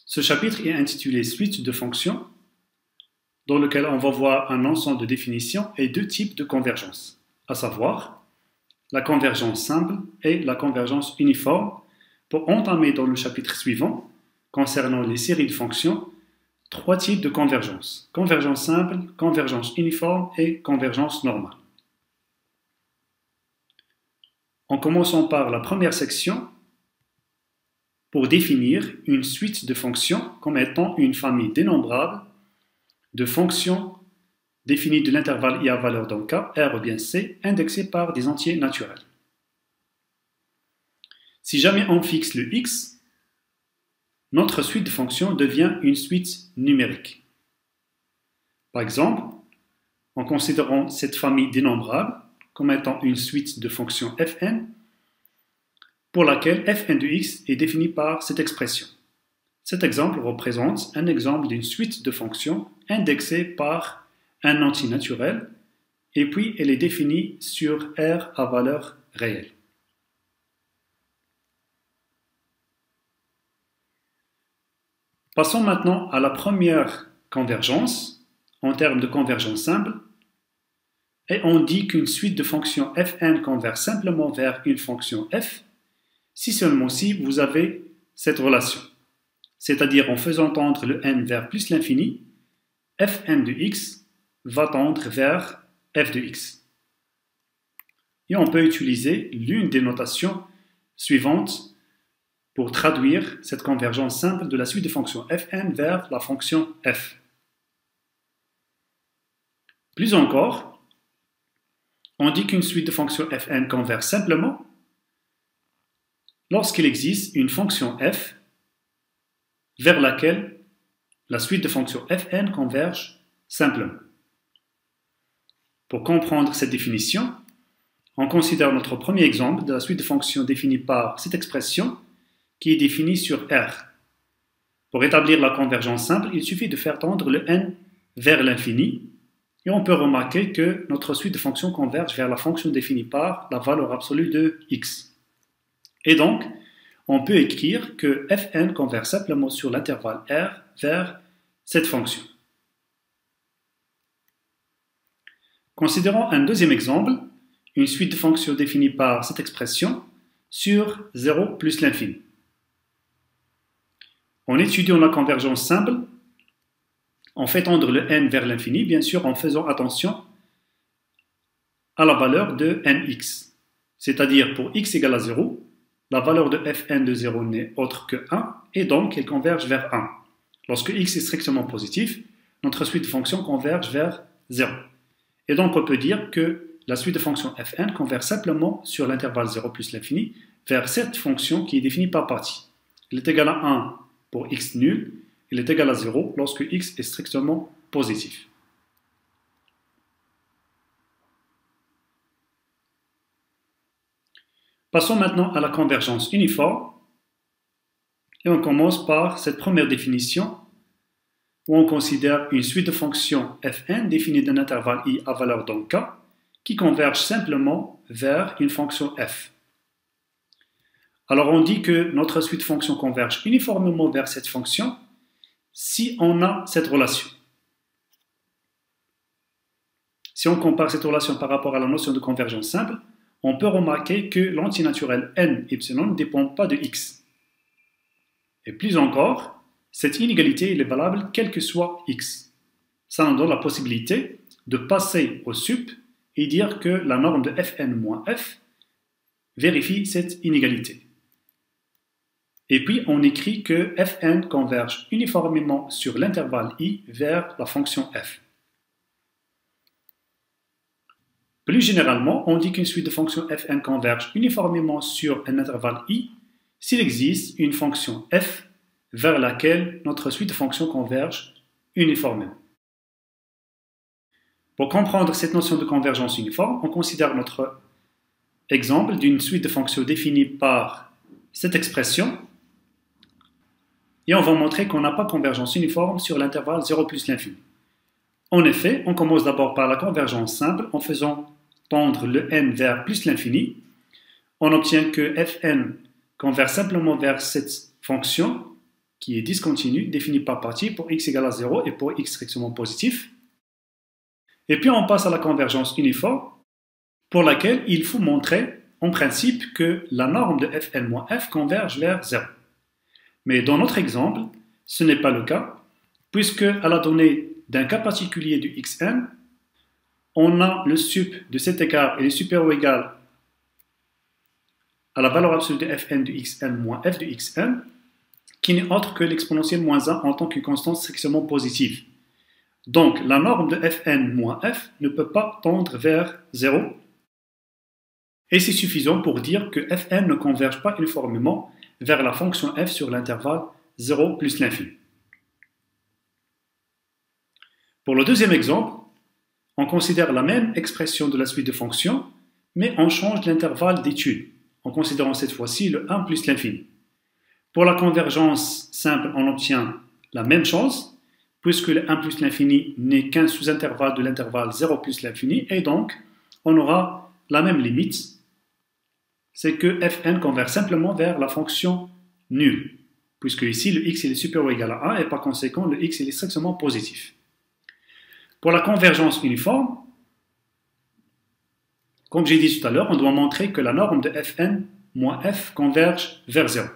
Ce chapitre est intitulé Suite de fonctions, dans lequel on va voir un ensemble de définitions et deux types de convergence, à savoir la convergence simple et la convergence uniforme, pour entamer dans le chapitre suivant, concernant les séries de fonctions, trois types de convergence: convergence simple, convergence uniforme et convergence normale. En commençant par la première section, pour définir une suite de fonctions comme étant une famille dénombrable de fonctions définies de l'intervalle i à valeur d'un K, R ou bien C, indexées par des entiers naturels. Si jamais on fixe le X, notre suite de fonctions devient une suite numérique. Par exemple, en considérant cette famille dénombrable comme étant une suite de fonctions Fn, pour laquelle Fn de x est définie par cette expression. Cet exemple représente un exemple d'une suite de fonctions indexée par un entier naturel, et puis elle est définie sur R à valeur réelle. Passons maintenant à la première convergence, en termes de convergence simple, et on dit qu'une suite de fonctions Fn converge simplement vers une fonction f, si seulement si vous avez cette relation. C'est-à-dire en faisant tendre le n vers plus l'infini, Fn de x va tendre vers f de x. Et on peut utiliser l'une des notations suivantes pour traduire cette convergence simple de la suite de fonctions Fn vers la fonction f. Plus encore, on dit qu'une suite de fonctions Fn converge simplement lorsqu'il existe une fonction f vers laquelle la suite de fonctions Fn converge simplement. Pour comprendre cette définition, on considère notre premier exemple de la suite de fonctions définie par cette expression qui est définie sur R. Pour établir la convergence simple, il suffit de faire tendre le n vers l'infini et on peut remarquer que notre suite de fonctions converge vers la fonction définie par la valeur absolue de x. Et donc, on peut écrire que Fn converge simplement sur l'intervalle R vers cette fonction. Considérons un deuxième exemple, une suite de fonctions définie par cette expression sur 0 plus l'infini. En étudiant la convergence simple, on fait tendre le n vers l'infini, bien sûr en faisant attention à la valeur de nx. C'est-à-dire pour x égale à 0, la valeur de Fn de 0 n'est autre que 1, et donc elle converge vers 1. Lorsque x est strictement positif, notre suite de fonctions converge vers 0. Et donc on peut dire que la suite de fonctions Fn converge simplement sur l'intervalle 0 plus l'infini vers cette fonction qui est définie par partie. Elle est égale à 1 pour x nul, elle est égale à 0 lorsque x est strictement positif. Passons maintenant à la convergence uniforme, et on commence par cette première définition, où on considère une suite de fonctions Fn définie d'un intervalle i à valeur d'un K, qui converge simplement vers une fonction f. Alors on dit que notre suite de fonctions converge uniformément vers cette fonction si on a cette relation. Si on compare cette relation par rapport à la notion de convergence simple, on peut remarquer que l'entier naturel n epsilon ne dépend pas de x. Et plus encore, cette inégalité est valable quel que soit x. Ça nous donne la possibilité de passer au sup et dire que la norme de Fn moins f vérifie cette inégalité. Et puis on écrit que Fn converge uniformément sur l'intervalle i vers la fonction f. Plus généralement, on dit qu'une suite de fonctions Fn converge uniformément sur un intervalle i s'il existe une fonction f vers laquelle notre suite de fonctions converge uniformément. Pour comprendre cette notion de convergence uniforme, on considère notre exemple d'une suite de fonctions définie par cette expression et on va montrer qu'on n'a pas de convergence uniforme sur l'intervalle 0 plus l'infini. En effet, on commence d'abord par la convergence simple en faisant tendre le n vers plus l'infini. On obtient que Fn converge simplement vers cette fonction qui est discontinu, défini par partie pour x égale à 0 et pour x strictement positif. Et puis on passe à la convergence uniforme, pour laquelle il faut montrer en principe que la norme de fn moins f converge vers 0. Mais dans notre exemple, ce n'est pas le cas, puisque à la donnée d'un cas particulier du xn, on a le sup de cet écart est supérieur ou égal à la valeur absolue de fn du xn moins f du xn, qui n'est autre que l'exponentielle moins 1 en tant que constante strictement positive. Donc, la norme de fn moins f ne peut pas tendre vers 0, et c'est suffisant pour dire que fn ne converge pas uniformément vers la fonction f sur l'intervalle 0 plus l'infini. Pour le deuxième exemple, on considère la même expression de la suite de fonctions, mais on change l'intervalle d'étude, en considérant cette fois-ci le 1 plus l'infini. Pour la convergence simple, on obtient la même chose, puisque le 1 plus l'infini n'est qu'un sous-intervalle de l'intervalle 0 plus l'infini, et donc on aura la même limite, c'est que fn converge simplement vers la fonction nulle, puisque ici le x est supérieur ou égal à 1, et par conséquent le x est strictement positif. Pour la convergence uniforme, comme j'ai dit tout à l'heure, on doit montrer que la norme de fn moins f converge vers 0.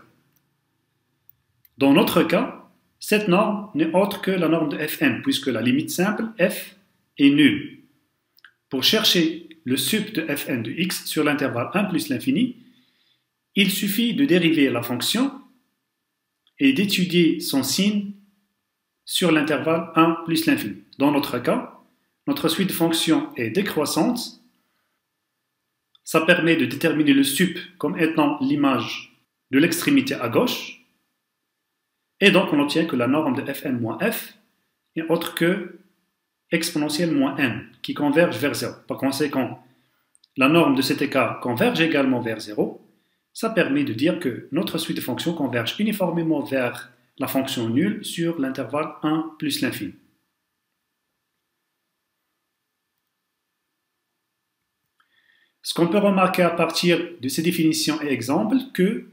Dans notre cas, cette norme n'est autre que la norme de fn, puisque la limite simple f est nulle. Pour chercher le sup de fn de x sur l'intervalle 1 plus l'infini, il suffit de dériver la fonction et d'étudier son signe sur l'intervalle 1 plus l'infini. Dans notre cas, notre suite de fonctions est décroissante. Ça permet de déterminer le sup comme étant l'image de l'extrémité à gauche. Et donc on obtient que la norme de fn moins f est autre que exponentielle moins n, qui converge vers 0. Par conséquent, la norme de cet écart converge également vers 0. Ça permet de dire que notre suite de fonctions converge uniformément vers la fonction nulle sur l'intervalle 1 plus l'infini. Ce qu'on peut remarquer à partir de ces définitions et exemples, que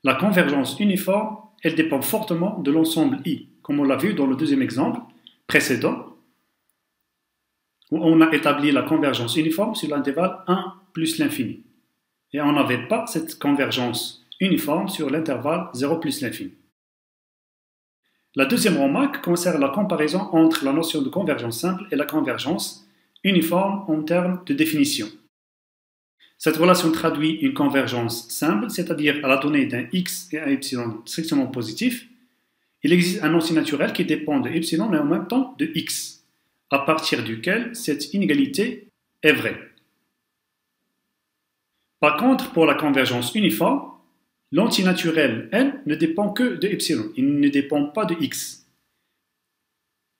la convergence uniforme, elle dépend fortement de l'ensemble I, comme on l'a vu dans le deuxième exemple précédent, où on a établi la convergence uniforme sur l'intervalle 1 plus l'infini. Et on n'avait pas cette convergence uniforme sur l'intervalle 0 plus l'infini. La deuxième remarque concerne la comparaison entre la notion de convergence simple et la convergence uniforme en termes de définition. Cette relation traduit une convergence simple, c'est-à-dire à la donnée d'un x et un epsilon strictement positif, il existe un antinaturel qui dépend de epsilon mais en même temps de x, à partir duquel cette inégalité est vraie. Par contre, pour la convergence uniforme, l'antinaturel n ne dépend que de epsilon, il ne dépend pas de x.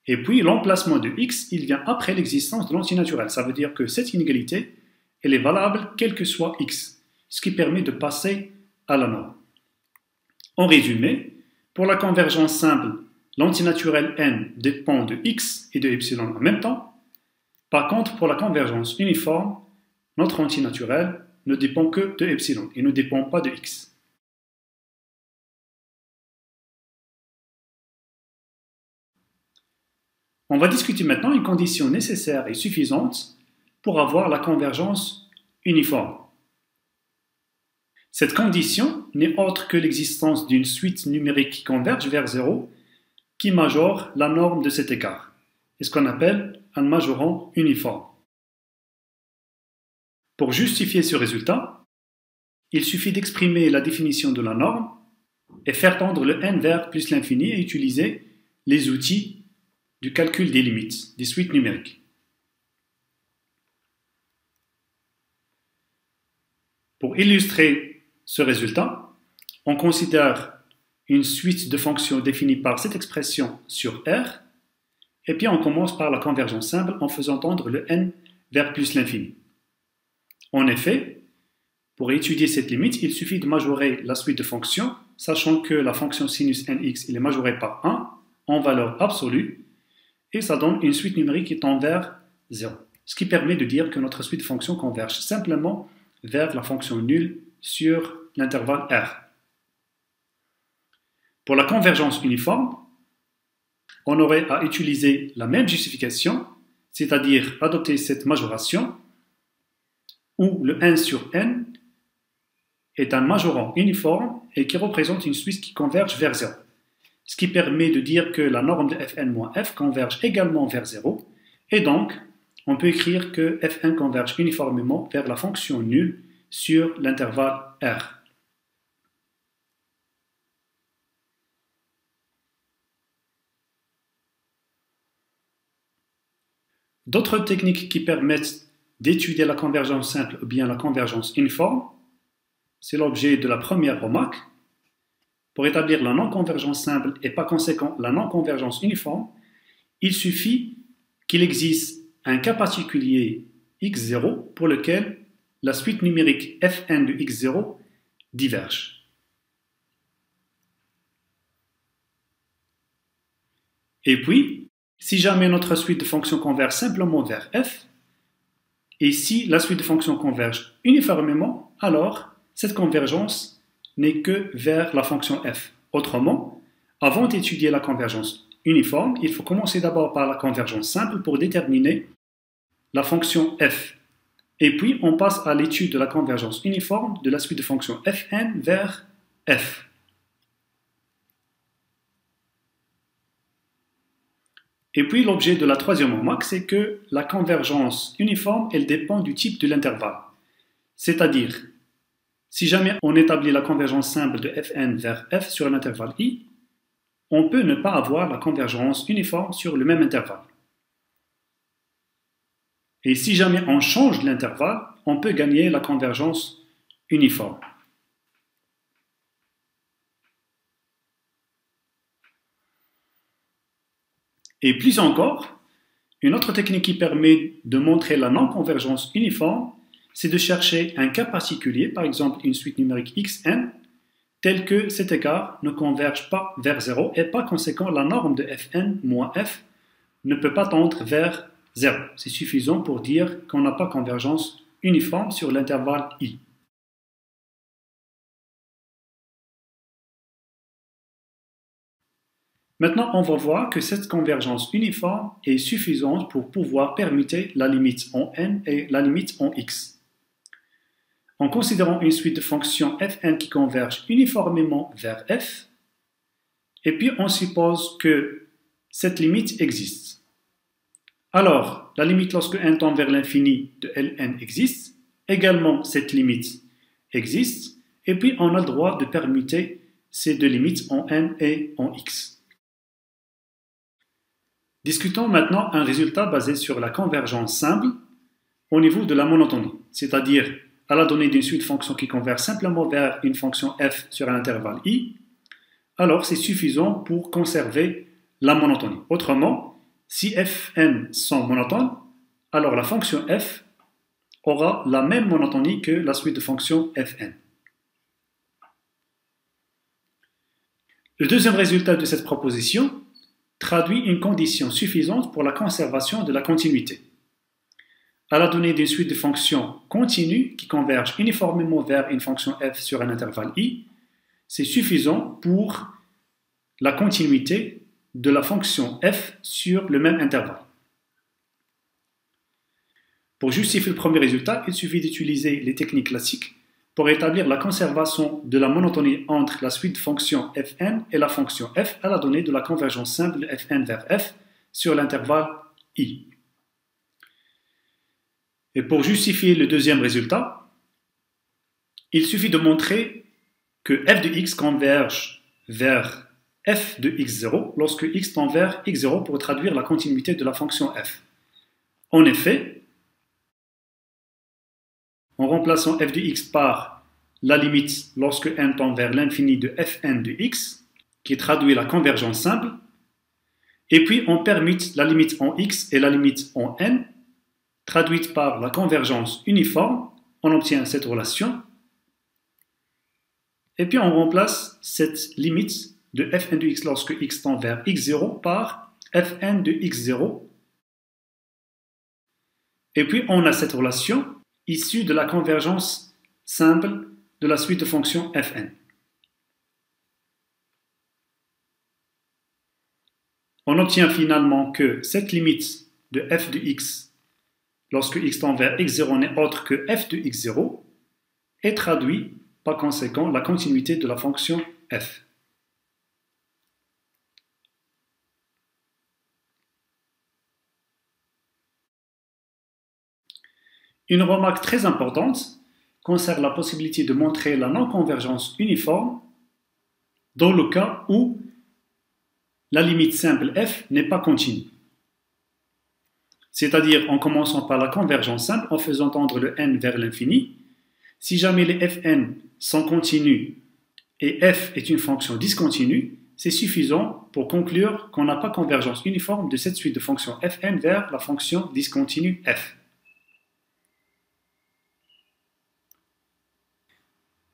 Et puis l'emplacement de x, il vient après l'existence de l'antinaturel. Ça veut dire que cette inégalité, elle est valable quel que soit x, ce qui permet de passer à la norme. En résumé, pour la convergence simple, l'antinaturel n dépend de x et de epsilon en même temps. Par contre, pour la convergence uniforme, notre antinaturel ne dépend que de epsilon et ne dépend pas de x. On va discuter maintenant une condition nécessaire et suffisante pour avoir la convergence uniforme. Cette condition n'est autre que l'existence d'une suite numérique qui converge vers 0 qui majore la norme de cet écart, et ce qu'on appelle un majorant uniforme. Pour justifier ce résultat, il suffit d'exprimer la définition de la norme et faire tendre le n vers plus l'infini et utiliser les outils du calcul des limites, des suites numériques. Pour illustrer ce résultat, on considère une suite de fonctions définie par cette expression sur R, et puis on commence par la convergence simple en faisant tendre le n vers plus l'infini. En effet, pour étudier cette limite, il suffit de majorer la suite de fonctions, sachant que la fonction sinus nx est majorée par 1 en valeur absolue, et ça donne une suite numérique qui tend vers 0. Ce qui permet de dire que notre suite de fonctions converge simplement vers la fonction nulle sur l'intervalle R. Pour la convergence uniforme, on aurait à utiliser la même justification, c'est-à-dire adopter cette majoration, où le n sur n est un majorant uniforme et qui représente une suite qui converge vers 0. Ce qui permet de dire que la norme de fn moins f converge également vers 0, et donc on peut écrire que fn converge uniformément vers la fonction nulle sur l'intervalle R. D'autres techniques qui permettent d'étudier la convergence simple ou bien la convergence uniforme, c'est l'objet de la première remarque. Pour établir la non-convergence simple et par conséquent la non-convergence uniforme, il suffit qu'il existe un cas particulier x0 pour lequel la suite numérique fn de x0 diverge. Et puis, si jamais notre suite de fonctions converge simplement vers f, et si la suite de fonctions converge uniformément, alors cette convergence n'est que vers la fonction f. Autrement, avant d'étudier la convergence uniforme, il faut commencer d'abord par la convergence simple pour déterminer la fonction f. Et puis, on passe à l'étude de la convergence uniforme de la suite de fonctions fn vers f. Et puis, l'objet de la troisième remarque, c'est que la convergence uniforme, elle dépend du type de l'intervalle. C'est-à-dire, si jamais on établit la convergence simple de fn vers f sur un intervalle i, on peut ne pas avoir la convergence uniforme sur le même intervalle. Et si jamais on change l'intervalle, on peut gagner la convergence uniforme. Et plus encore, une autre technique qui permet de montrer la non-convergence uniforme, c'est de chercher un cas particulier, par exemple une suite numérique xn, tel que cet écart ne converge pas vers 0 et par conséquent la norme de fn moins f ne peut pas tendre vers 0. C'est suffisant pour dire qu'on n'a pas convergence uniforme sur l'intervalle i. Maintenant, on va voir que cette convergence uniforme est suffisante pour pouvoir permuter la limite en n et la limite en x. En considérant une suite de fonctions fn qui convergent uniformément vers f, et puis on suppose que cette limite existe. Alors, la limite lorsque n tend vers l'infini de Ln existe, également cette limite existe, et puis on a le droit de permuter ces deux limites en n et en x. Discutons maintenant un résultat basé sur la convergence simple au niveau de la monotonie, c'est-à-dire à la donnée d'une suite de fonctions qui converge simplement vers une fonction f sur un intervalle i, alors c'est suffisant pour conserver la monotonie. Autrement, si fn sont monotones, alors la fonction f aura la même monotonie que la suite de fonctions fn. Le deuxième résultat de cette proposition traduit une condition suffisante pour la conservation de la continuité. À la donnée d'une suite de fonctions continues qui convergent uniformément vers une fonction f sur un intervalle i, c'est suffisant pour la continuité de la fonction f sur le même intervalle. Pour justifier le premier résultat, il suffit d'utiliser les techniques classiques pour établir la conservation de la monotonie entre la suite de fonctions fn et la fonction f à la donnée de la convergence simple de fn vers f sur l'intervalle i. Et pour justifier le deuxième résultat, il suffit de montrer que f de x converge vers f de x0 lorsque x tend vers x0 pour traduire la continuité de la fonction f. En effet, en remplaçant f de x par la limite lorsque n tend vers l'infini de fn de x, qui traduit la convergence simple, et puis on permute la limite en x et la limite en n, traduite par la convergence uniforme, on obtient cette relation, et puis on remplace cette limite de fn de x lorsque x tend vers x0 par fn de x0, et puis on a cette relation issue de la convergence simple de la suite de fonctions fn. on obtient finalement que cette limite de f de x, lorsque x tend vers x0 n'est autre que f de x0, est traduit par conséquent la continuité de la fonction f. Une remarque très importante concerne la possibilité de montrer la non-convergence uniforme dans le cas où la limite simple f n'est pas continue. C'est-à-dire en commençant par la convergence simple en faisant tendre le n vers l'infini. Si jamais les fn sont continus et f est une fonction discontinue, c'est suffisant pour conclure qu'on n'a pas convergence uniforme de cette suite de fonctions fn vers la fonction discontinue f.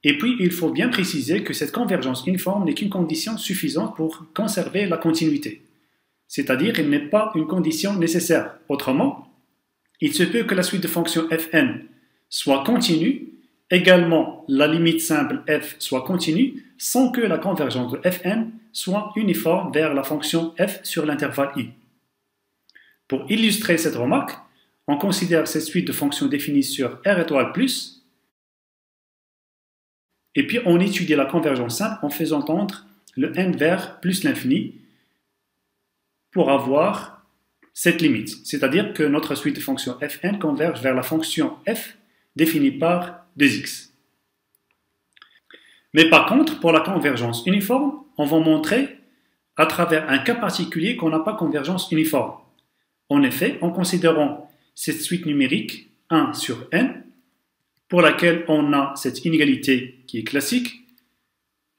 Et puis, il faut bien préciser que cette convergence uniforme n'est qu'une condition suffisante pour conserver la continuité. C'est-à-dire qu'elle n'est pas une condition nécessaire. Autrement, il se peut que la suite de fonctions fn soit continue, également la limite simple f soit continue, sans que la convergence de fn soit uniforme vers la fonction f sur l'intervalle i. Pour illustrer cette remarque, on considère cette suite de fonctions définies sur R étoile plus, et puis on étudie la convergence simple en faisant tendre le n vers plus l'infini pour avoir cette limite. C'est-à-dire que notre suite de fonctions fn converge vers la fonction f définie par 2x. Mais par contre, pour la convergence uniforme, on va montrer à travers un cas particulier qu'on n'a pas convergence uniforme. En effet, en considérant cette suite numérique 1 sur n, pour laquelle on a cette inégalité qui est classique,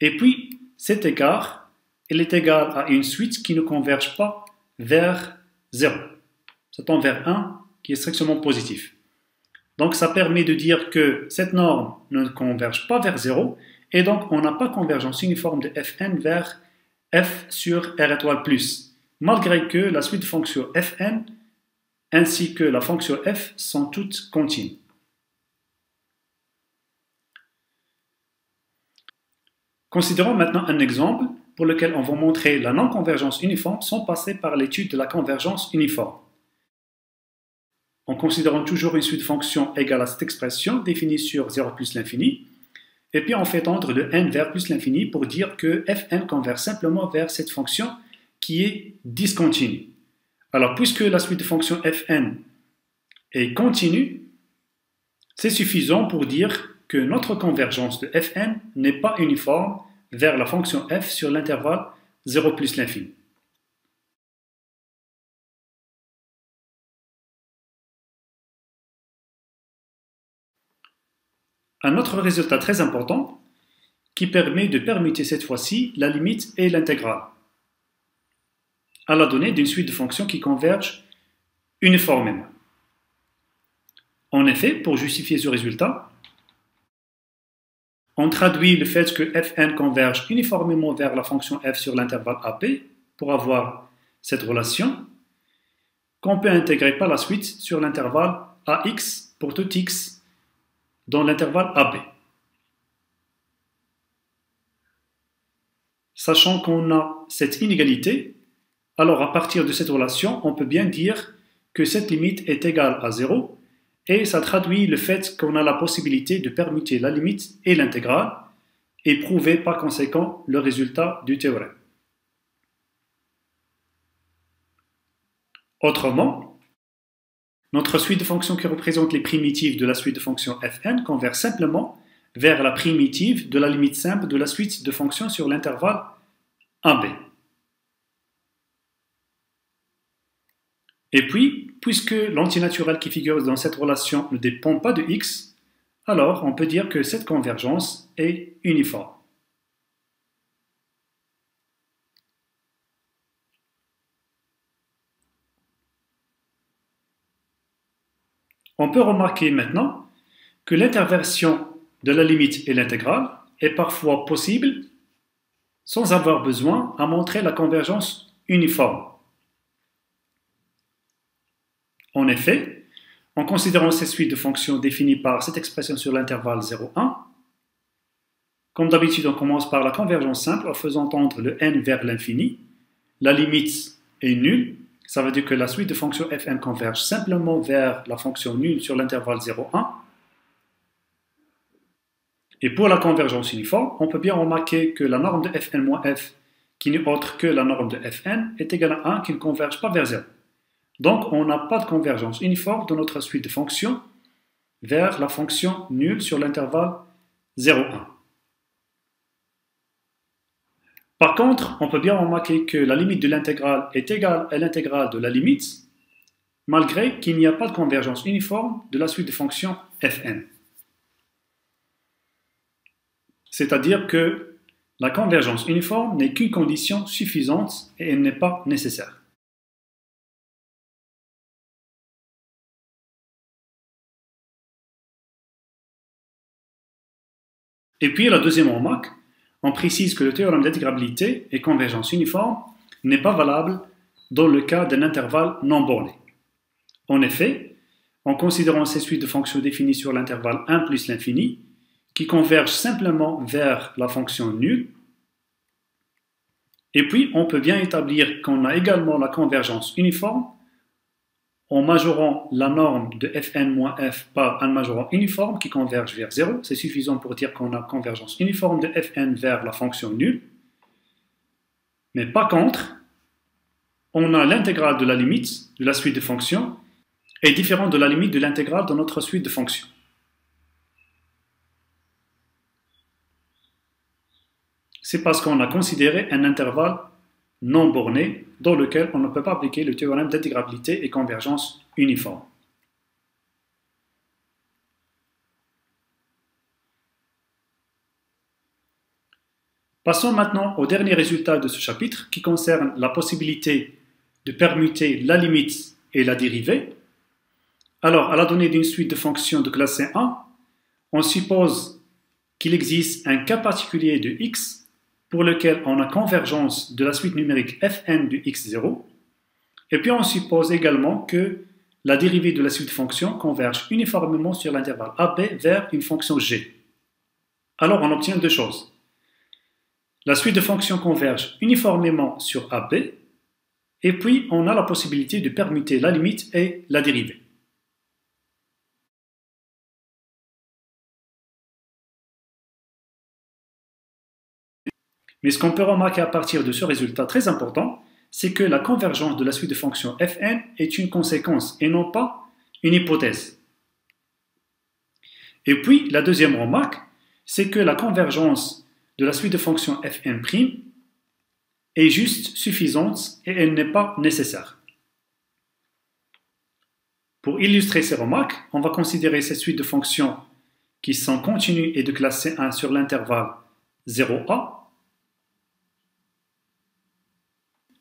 et puis cet écart, il est égal à une suite qui ne converge pas vers 0. Ça tend vers 1 qui est strictement positif. Donc ça permet de dire que cette norme ne converge pas vers 0, et donc on n'a pas convergence uniforme de fn vers f sur R étoile plus, malgré que la suite de fonctions fn ainsi que la fonction f sont toutes continues. Considérons maintenant un exemple pour lequel on va montrer la non-convergence uniforme sans passer par l'étude de la convergence uniforme. En considérant toujours une suite de fonctions égale à cette expression définie sur 0 plus l'infini, et puis on fait tendre le n vers plus l'infini pour dire que fn converge simplement vers cette fonction qui est discontinue. Alors puisque la suite de fonctions fn est continue, c'est suffisant pour dire que notre convergence de fn n'est pas uniforme vers la fonction f sur l'intervalle 0 plus l'infini. Un autre résultat très important qui permet de permuter cette fois-ci la limite et l'intégrale à la donnée d'une suite de fonctions qui convergent uniformément. En effet, pour justifier ce résultat, on traduit le fait que fn converge uniformément vers la fonction f sur l'intervalle ap pour avoir cette relation qu'on peut intégrer par la suite sur l'intervalle ax pour tout x dans l'intervalle ab. Sachant qu'on a cette inégalité, alors à partir de cette relation, on peut bien dire que cette limite est égale à 0 et ça traduit le fait qu'on a la possibilité de permuter la limite et l'intégrale et prouver par conséquent le résultat du théorème. Autrement, notre suite de fonctions qui représente les primitives de la suite de fonctions fn converge simplement vers la primitive de la limite simple de la suite de fonctions sur l'intervalle AB. Et puis, puisque l'antinaturel qui figure dans cette relation ne dépend pas de x, alors on peut dire que cette convergence est uniforme. On peut remarquer maintenant que l'interversion de la limite et l'intégrale est parfois possible sans avoir besoin à montrer la convergence uniforme. En effet, en considérant cette suite de fonctions définies par cette expression sur l'intervalle 0,1, comme d'habitude on commence par la convergence simple en faisant tendre le n vers l'infini, la limite est nul, ça veut dire que la suite de fonctions fn converge simplement vers la fonction nulle sur l'intervalle 0, 1. Et pour la convergence uniforme, on peut bien remarquer que la norme de fn moins f, qui n'est autre que la norme de fn, est égale à 1 qui ne converge pas vers 0. Donc, on n'a pas de convergence uniforme de notre suite de fonctions vers la fonction nulle sur l'intervalle 0, 1. Par contre, on peut bien remarquer que la limite de l'intégrale est égale à l'intégrale de la limite, malgré qu'il n'y a pas de convergence uniforme de la suite de fonctions fn. C'est-à-dire que la convergence uniforme n'est qu'une condition suffisante et elle n'est pas nécessaire. Et puis la deuxième remarque, on précise que le théorème d'intégrabilité et convergence uniforme n'est pas valable dans le cas d'un intervalle non borné. En effet, en considérant ces suites de fonctions définies sur l'intervalle 1 plus l'infini, qui convergent simplement vers la fonction nulle, et puis on peut bien établir qu'on a également la convergence uniforme en majorant la norme de fn moins f par un majorant uniforme qui converge vers 0. C'est suffisant pour dire qu'on a convergence uniforme de fn vers la fonction nulle. Mais par contre, on a l'intégrale de la limite de la suite de fonctions est différente de la limite de l'intégrale de notre suite de fonctions. C'est parce qu'on a considéré un intervalle non borné dans lequel on ne peut pas appliquer le théorème d'intégrabilité et convergence uniforme. Passons maintenant au dernier résultat de ce chapitre qui concerne la possibilité de permuter la limite et la dérivée. Alors, à la donnée d'une suite de fonctions de classe C1, on suppose qu'il existe un cas particulier de x pour lequel on a convergence de la suite numérique fn de x0, et puis on suppose également que la dérivée de la suite de fonctions converge uniformément sur l'intervalle AB vers une fonction g. Alors on obtient deux choses. La suite de fonctions converge uniformément sur AB, et puis on a la possibilité de permuter la limite et la dérivée. Mais ce qu'on peut remarquer à partir de ce résultat très important, c'est que la convergence de la suite de fonctions fn est une conséquence et non pas une hypothèse. Et puis, la deuxième remarque, c'est que la convergence de la suite de fonctions fn' est juste suffisante et elle n'est pas nécessaire. Pour illustrer ces remarques, on va considérer ces suites de fonctions qui sont continues et de classe C1 sur l'intervalle 0a.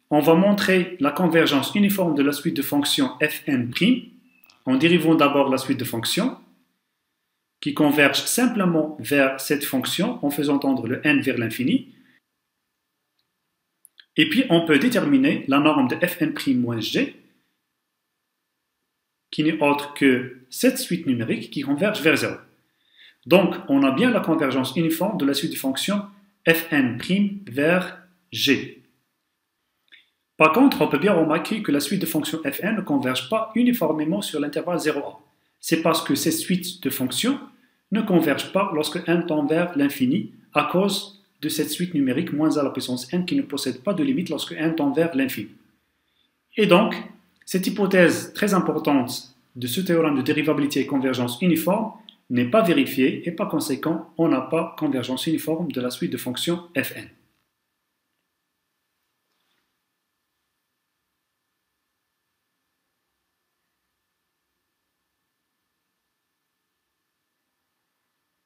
On va montrer la convergence uniforme de la suite de fonctions fn' en dérivant d'abord la suite de fonctions qui converge simplement vers cette fonction en faisant tendre le n vers l'infini. Et puis on peut déterminer la norme de fn' moins g qui n'est autre que cette suite numérique qui converge vers 0. Donc on a bien la convergence uniforme de la suite de fonctions fn' vers g. Par contre, on peut bien remarquer que la suite de fonctions fn ne converge pas uniformément sur l'intervalle 0a. C'est parce que ces suites de fonctions ne convergent pas lorsque n tend vers l'infini à cause de cette suite numérique moins à la puissance n qui ne possède pas de limite lorsque n tend vers l'infini. Et donc, cette hypothèse très importante de ce théorème de dérivabilité et convergence uniforme n'est pas vérifiée et par conséquent, on n'a pas convergence uniforme de la suite de fonctions fn.